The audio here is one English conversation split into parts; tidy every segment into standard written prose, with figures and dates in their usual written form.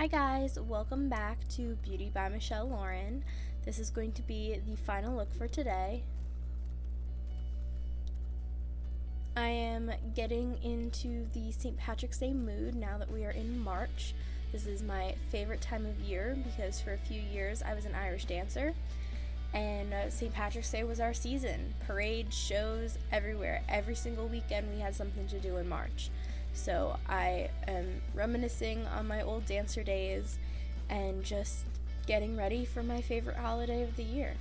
Hi guys, welcome back to Beauty by Michelle Lauren. This is going to be the final look for today. I am getting into the St. Patrick's Day mood now that we are in March. This is my favorite time of year because for a few years I was an Irish dancer and St. Patrick's Day was our season. Parades, shows, everywhere. Every single weekend we had something to do in March. So I am reminiscing on my old dancer days and just getting ready for my favorite holiday of the year.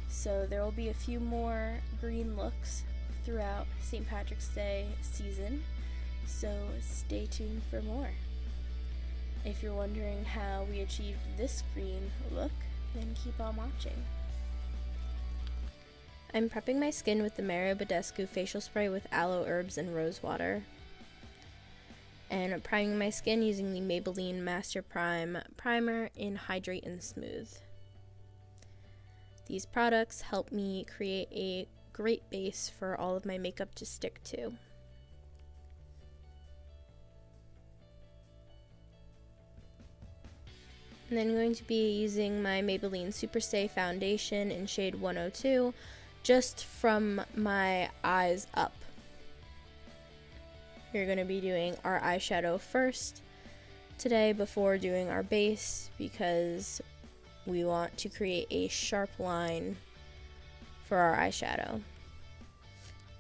So there will be a few more green looks throughout St. Patrick's Day season, so stay tuned for more. If you're wondering how we achieved this green look, then keep on watching. I'm prepping my skin with the Badescu facial spray with aloe herbs and rose water. And priming my skin using the Maybelline Master Prime Primer in Hydrate and Smooth. These products help me create a great base for all of my makeup to stick to. And then I'm going to be using my Maybelline Superstay Foundation in shade 102, just from my eyes up. We're going to be doing our eyeshadow first today before doing our base because we want to create a sharp line for our eyeshadow.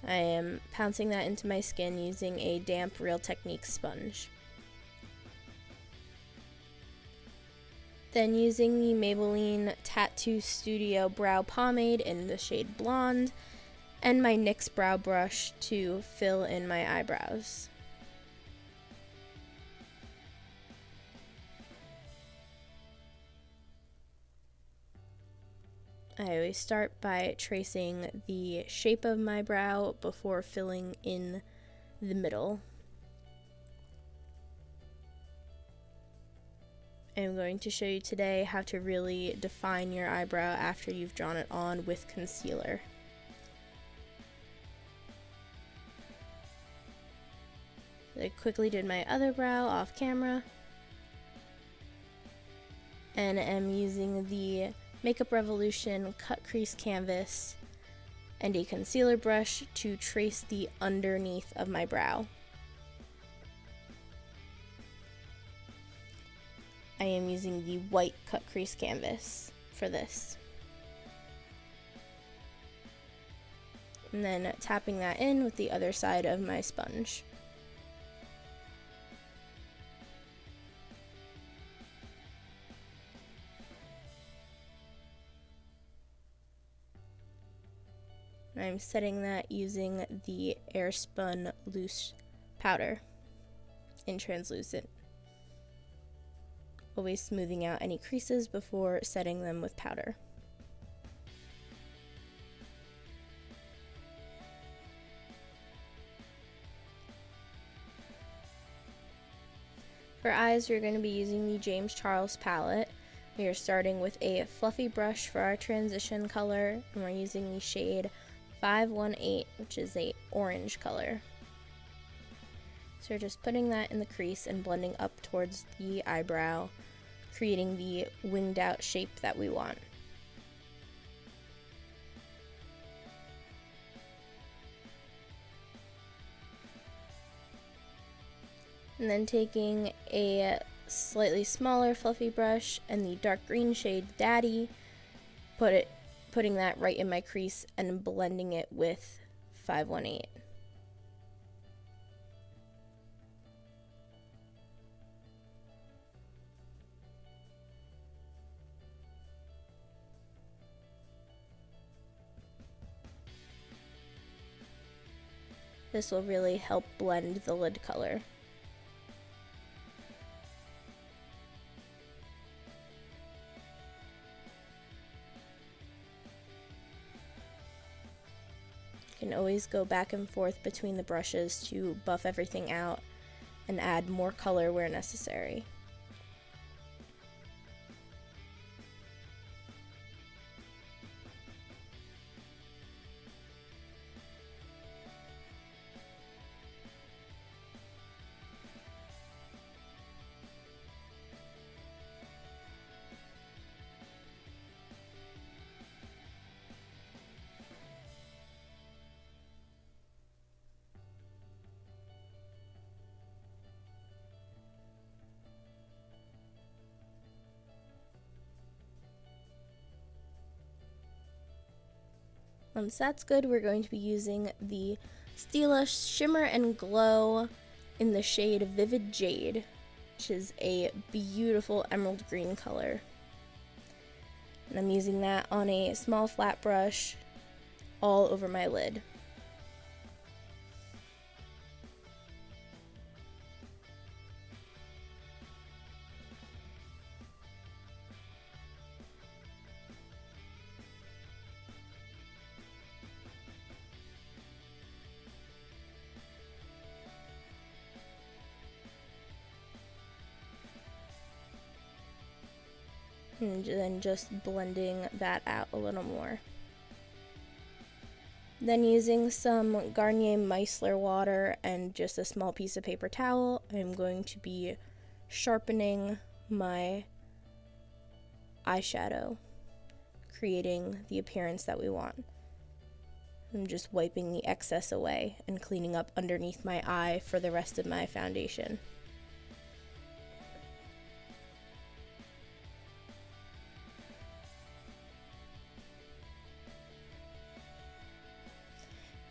I am pouncing that into my skin using a damp Real Techniques sponge. Then using the Maybelline Tatoo Studio Brow Pomade in the shade Blonde and my NYX brow brush to fill in my eyebrows. I always start by tracing the shape of my brow before filling in the middle. I'm going to show you today how to really define your eyebrow after you've drawn it on with concealer. I quickly did my other brow off camera and am using the Makeup Revolution Cut Crease Canvas and a concealer brush to trace the underneath of my brow. I am using the white cut crease canvas for this. And then tapping that in with the other side of my sponge. I'm setting that using the Airspun loose powder in translucent. Always smoothing out any creases before setting them with powder. For eyes, we're going to be using the James Charles palette. We are starting with a fluffy brush for our transition color, and we're using the shade 518, which is a orange color. So we're just putting that in the crease and blending up towards the eyebrow, creating the winged out shape that we want. And then taking a slightly smaller fluffy brush and the dark green shade Daddy, putting that right in my crease and blending it with 518. This will really help blend the lid color. You can always go back and forth between the brushes to buff everything out and add more color where necessary. Once that's good, we're going to be using the Stila Shimmer and Glow in the shade Vivid Jade, which is a beautiful emerald green color. And I'm using that on a small flat brush all over my lid. And then just blending that out a little more. Then using some Garnier Micellar water and just a small piece of paper towel, I'm going to be sharpening my eyeshadow, creating the appearance that we want. I'm just wiping the excess away and cleaning up underneath my eye for the rest of my foundation.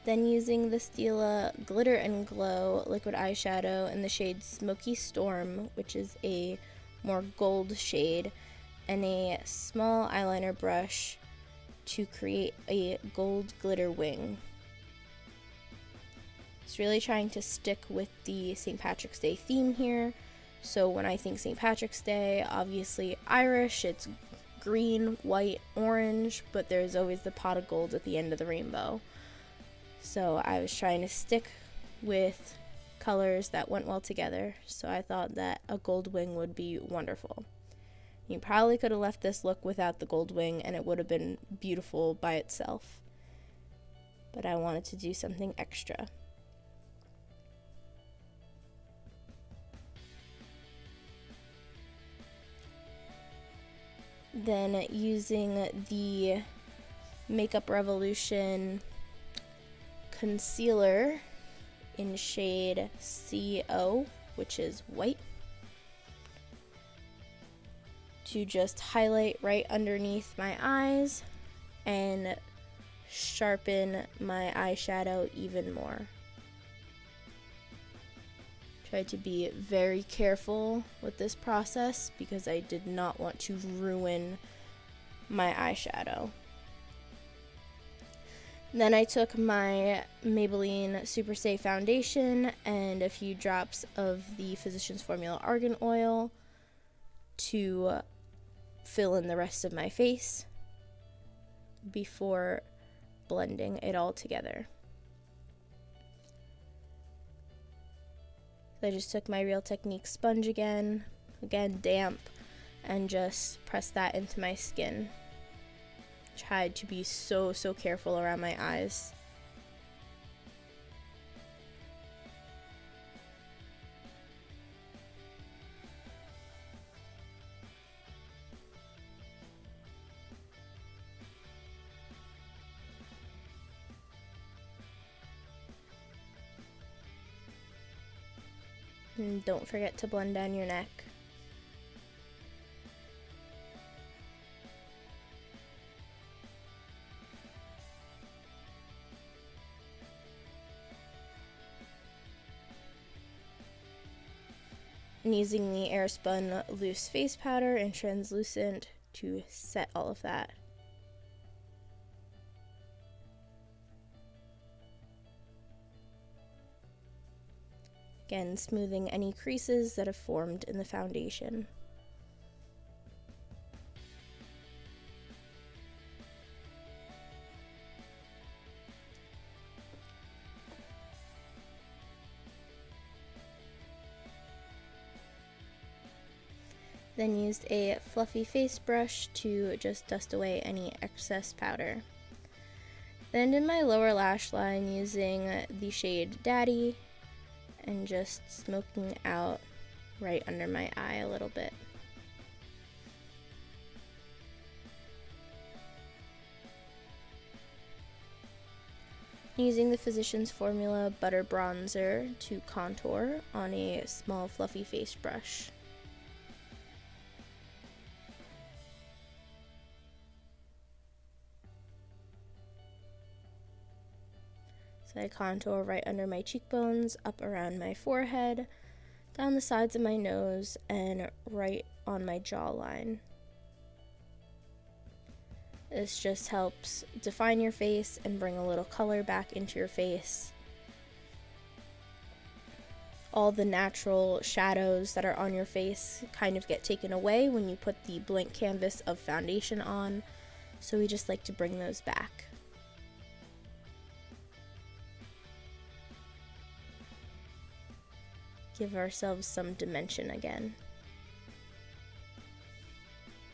Then using the Stila Glitter and Glow liquid eyeshadow in the shade Smoky Storm, which is a more gold shade, and a small eyeliner brush to create a gold glitter wing. It's really trying to stick with the St. Patrick's Day theme here. So when I think St. Patrick's Day, obviously Irish, it's green, white, orange, but there's always the pot of gold at the end of the rainbow. So I was trying to stick with colors that went well together, so I thought that a gold wing would be wonderful. You probably could have left this look without the gold wing and it would have been beautiful by itself, but I wanted to do something extra. Then using the Makeup Revolution concealer in shade CO, which is white, to just highlight right underneath my eyes and sharpen my eyeshadow even more. Tried to be very careful with this process because I did not want to ruin my eyeshadow. Then I took my Maybelline Superstay Foundation and a few drops of the Physicians Formula Argan Oil to fill in the rest of my face before blending it all together. So I just took my Real Technique sponge again damp, and just pressed that into my skin. Tried to be so careful around my eyes. And don't forget to blend down your neck. And using the Airspun loose face powder and translucent to set all of that. Again, smoothing any creases that have formed in the foundation. Then used a fluffy face brush to just dust away any excess powder. Then did my lower lash line using the shade Daddy and just smoking out right under my eye a little bit. Using the Physicians Formula Butter Bronzer to contour on a small fluffy face brush. So I contour right under my cheekbones, up around my forehead, down the sides of my nose, and right on my jawline. This just helps define your face and bring a little color back into your face. All the natural shadows that are on your face kind of get taken away when you put the blank canvas of foundation on, so we just like to bring those back. Give ourselves some dimension again.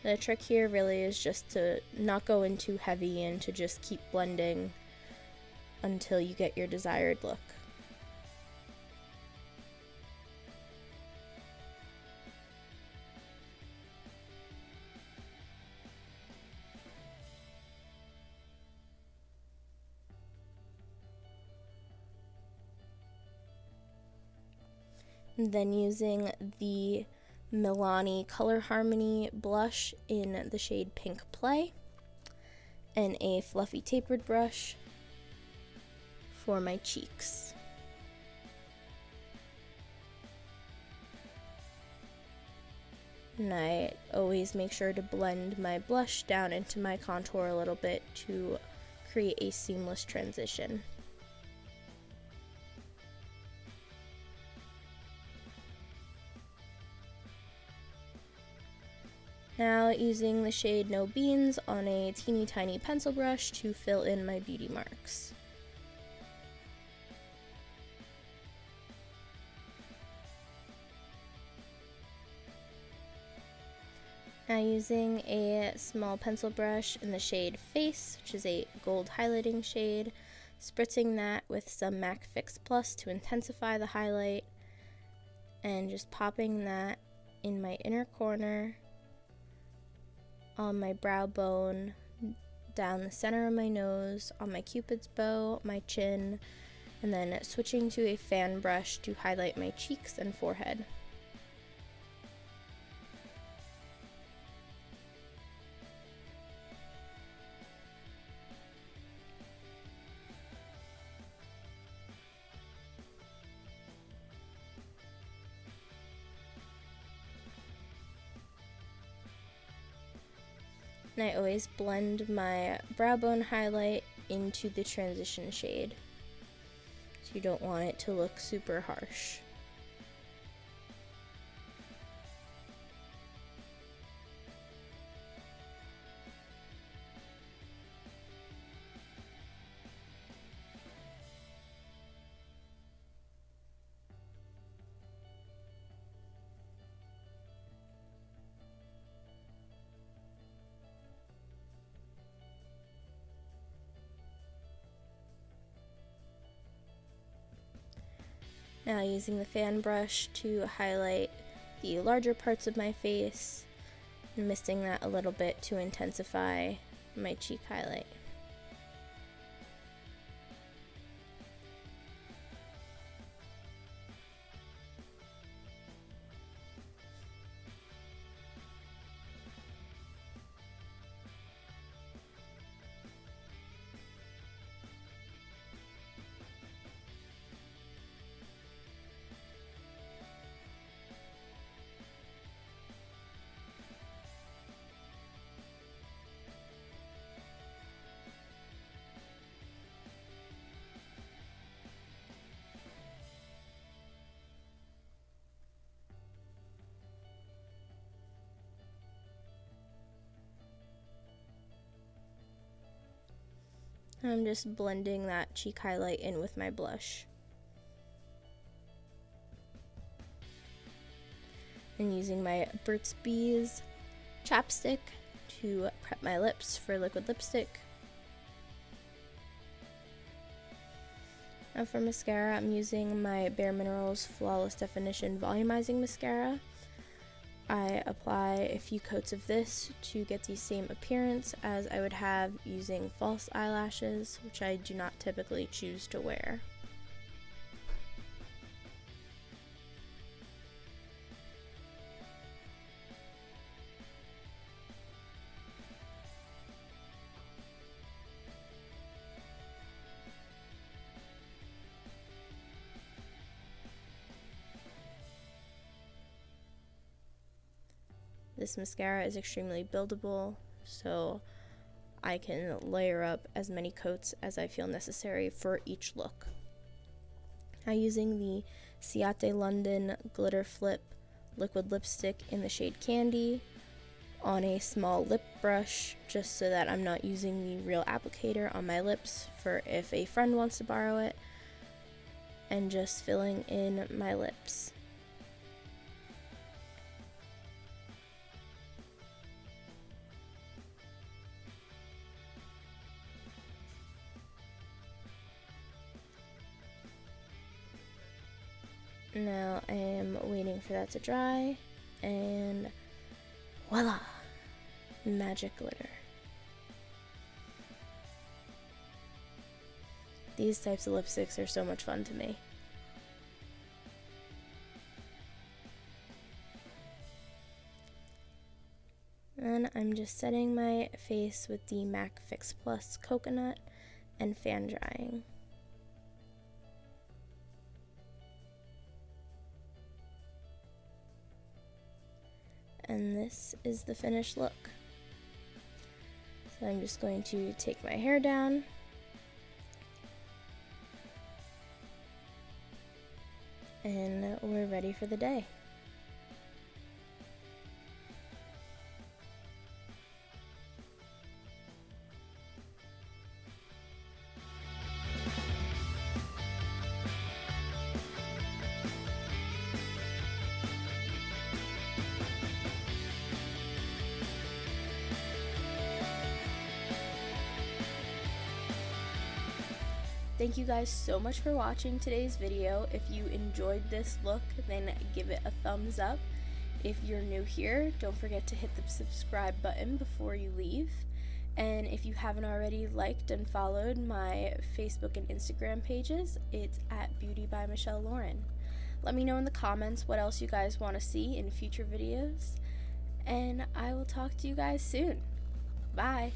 The trick here really is just to not go in too heavy and to just keep blending until you get your desired look. And then using the Milani Color Harmony blush in the shade Pink Play and a fluffy tapered brush for my cheeks. And I always make sure to blend my blush down into my contour a little bit to create a seamless transition. Now using the shade No Beans on a teeny tiny pencil brush to fill in my beauty marks. Now using a small pencil brush in the shade Face, which is a gold highlighting shade, spritzing that with some MAC Fix Plus to intensify the highlight, and just popping that in my inner corner, on my brow bone, down the center of my nose, on my cupid's bow, my chin, and then switching to a fan brush to highlight my cheeks and forehead. And I always blend my brow bone highlight into the transition shade, so you don't want it to look super harsh. Now using the fan brush to highlight the larger parts of my face, and misting that a little bit to intensify my cheek highlight. I'm just blending that cheek highlight in with my blush. And using my Burt's Bees chapstick to prep my lips for liquid lipstick. Now for mascara, I'm using my Bare Minerals Flawless Definition Volumizing Mascara. I apply a few coats of this to get the same appearance as I would have using false eyelashes, which I do not typically choose to wear. this mascara is extremely buildable, so I can layer up as many coats as I feel necessary for each look. I'm using the Ciate London Glitter Flip liquid lipstick in the shade Candy on a small lip brush, just so that I'm not using the real applicator on my lips for if a friend wants to borrow it, and just filling in my lips. Now I am waiting for that to dry, and voila! Magic glitter. These types of lipsticks are so much fun to me. And I'm just setting my face with the MAC Fix Plus Coconut and fan drying. And this is the finished look. So I'm just going to take my hair down, and we're ready for the day. Thank you guys so much for watching today's video. If you enjoyed this look, then give it a thumbs up. If you're new here, don't forget to hit the subscribe button before you leave. And if you haven't already liked and followed my Facebook and Instagram pages, it's at Beauty by Michelle Lauren. Let me know in the comments what else you guys want to see in future videos, and I will talk to you guys soon. Bye!